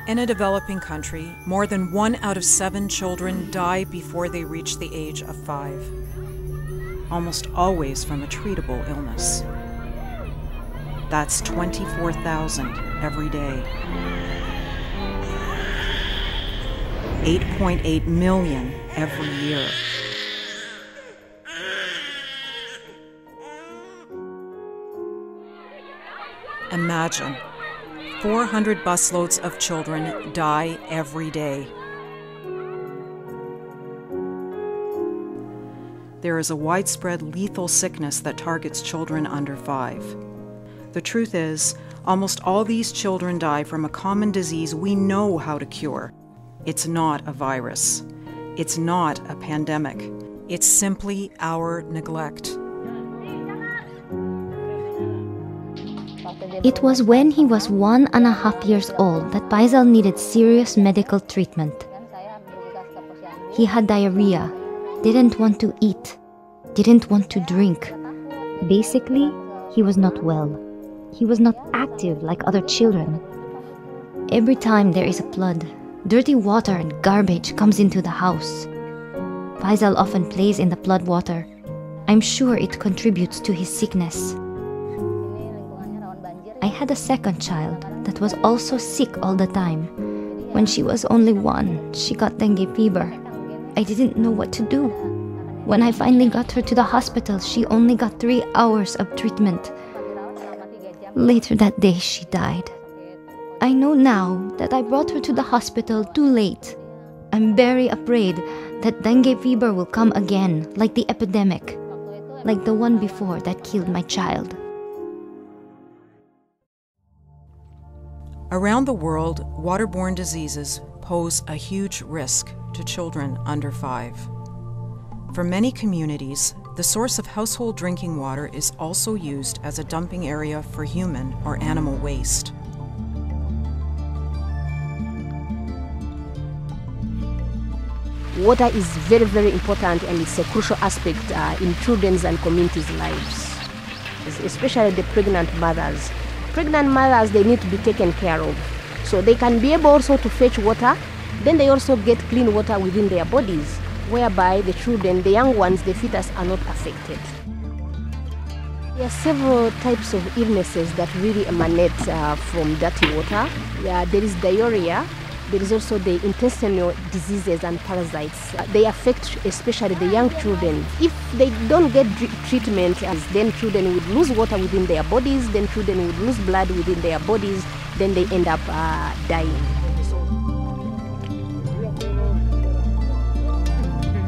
In a developing country, more than 1 out of 7 children die before they reach the age of 5, almost always from a treatable illness. That's 24,000 every day. 8.8 million every year. Imagine, 400 busloads of children die every day. There is a widespread lethal sickness that targets children under 5. The truth is, almost all these children die from a common disease we know how to cure. It's not a virus. It's not a pandemic. It's simply our neglect. It was when he was 1.5 years old that Faisal needed serious medical treatment. He had diarrhea, didn't want to eat, didn't want to drink. Basically, he was not well. He was not active like other children. Every time there is a flood, dirty water and garbage comes into the house. Faisal often plays in the flood water. I'm sure it contributes to his sickness. I had a second child that was also sick all the time. When she was only 1, she got dengue fever. I didn't know what to do. When I finally got her to the hospital, she only got 3 hours of treatment. Later that day, she died. I know now that I brought her to the hospital too late. I'm very afraid that dengue fever will come again, like the epidemic, like the one before that killed my child. Around the world, waterborne diseases pose a huge risk to children under 5. For many communities, the source of household drinking water is also used as a dumping area for human or animal waste. Water is very, very important, and it's a crucial aspect in children's and communities' lives, especially the pregnant mothers. Pregnant mothers, they need to be taken care of. So they can be able also to fetch water, then they also get clean water within their bodies, whereby the children, the young ones, the fetus are not affected. There are several types of illnesses that really emanate from dirty water. There is diarrhea. There is also the intestinal diseases and parasites. They affect especially the young children. If they don't get treatment, then children would lose water within their bodies, then children would lose blood within their bodies, then they end up dying.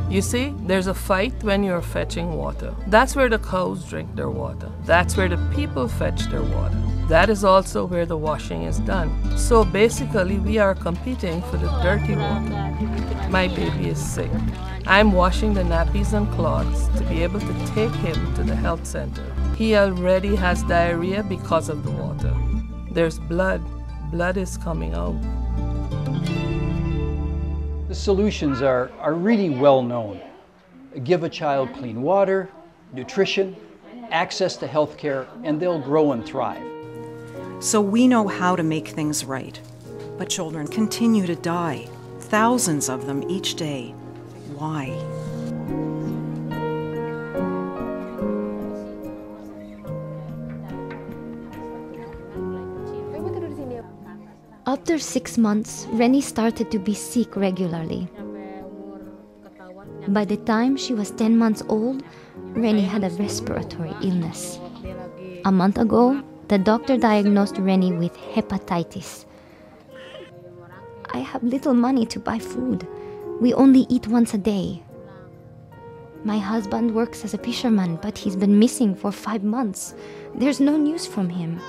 You see, there's a fight when you're fetching water. That's where the cows drink their water. That's where the people fetch their water. That is also where the washing is done. So basically, we are competing for the dirty water. My baby is sick. I'm washing the nappies and cloths to be able to take him to the health center. He already has diarrhea because of the water. There's blood. Blood is coming out. The solutions are really well known. Give a child clean water, nutrition, access to health care, and they'll grow and thrive. So we know how to make things right. But children continue to die, thousands of them each day. Why? After 6 months, Rennie started to be sick regularly. By the time she was 10 months old, Rennie had a respiratory illness. A month ago, the doctor diagnosed Rennie with hepatitis. I have little money to buy food. We only eat once a day. My husband works as a fisherman, but he's been missing for 5 months. There's no news from him.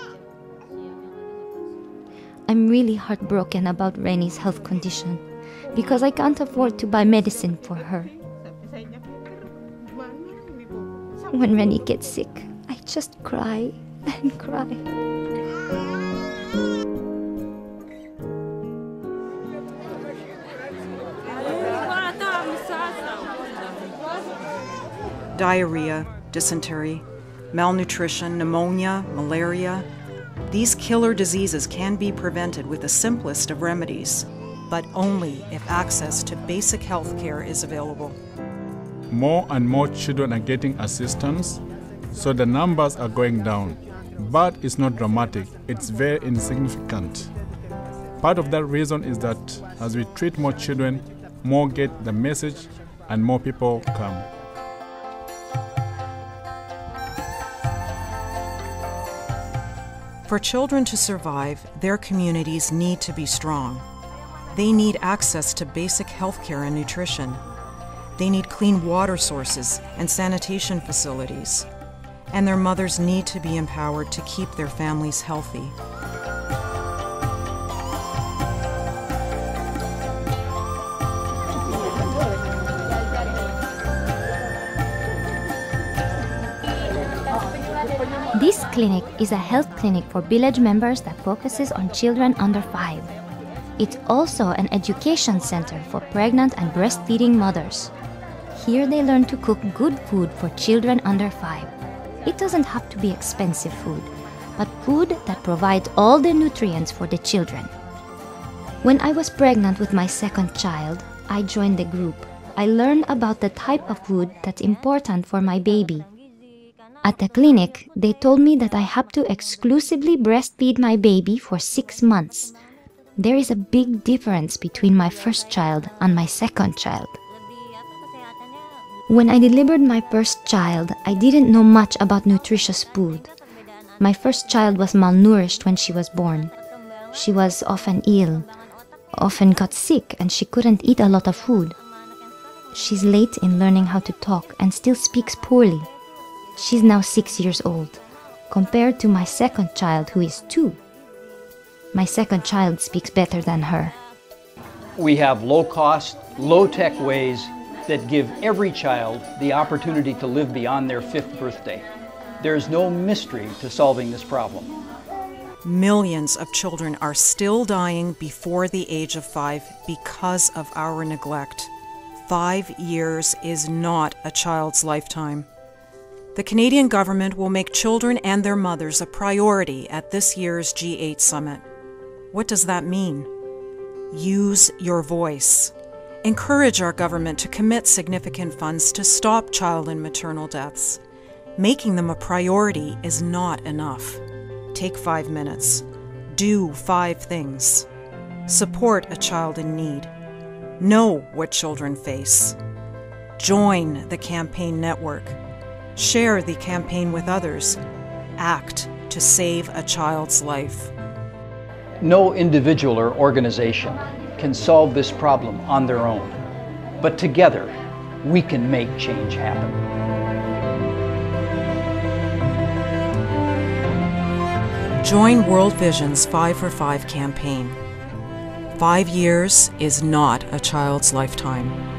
I'm really heartbroken about Rennie's health condition because I can't afford to buy medicine for her. When Rennie gets sick, I just cry and cry. Diarrhea, dysentery, malnutrition, pneumonia, malaria. These killer diseases can be prevented with the simplest of remedies, but only if access to basic health care is available. More and more children are getting assistance, so the numbers are going down. But it's not dramatic, it's very insignificant. Part of that reason is that as we treat more children, more get the message and more people come. For children to survive, their communities need to be strong. They need access to basic health care and nutrition. They need clean water sources and sanitation facilities. And their mothers need to be empowered to keep their families healthy. This clinic is a health clinic for village members that focuses on children under 5. It's also an education center for pregnant and breastfeeding mothers. Here they learn to cook good food for children under 5. It doesn't have to be expensive food, but food that provides all the nutrients for the children. When I was pregnant with my second child, I joined the group. I learned about the type of food that's important for my baby. At the clinic, they told me that I have to exclusively breastfeed my baby for 6 months. There is a big difference between my first child and my second child. When I delivered my first child, I didn't know much about nutritious food. My first child was malnourished when she was born. She was often ill, often got sick, and she couldn't eat a lot of food. She's late in learning how to talk and still speaks poorly. She's now 6 years old, compared to my second child who is 2. My second child speaks better than her. We have low-cost, low-tech ways that give every child the opportunity to live beyond their 5th birthday. There's no mystery to solving this problem. Millions of children are still dying before the age of 5 because of our neglect. 5 years is not a child's lifetime. The Canadian government will make children and their mothers a priority at this year's G8 summit. What does that mean? Use your voice. Encourage our government to commit significant funds to stop child and maternal deaths. Making them a priority is not enough. Take 5 minutes. Do 5 things. Support a child in need. Know what children face. Join the campaign network. Share the campaign with others. Act to save a child's life. No individual or organization can solve this problem on their own, but together we can make change happen. Join World Vision's 5 for 5 campaign. 5 years is not a child's lifetime.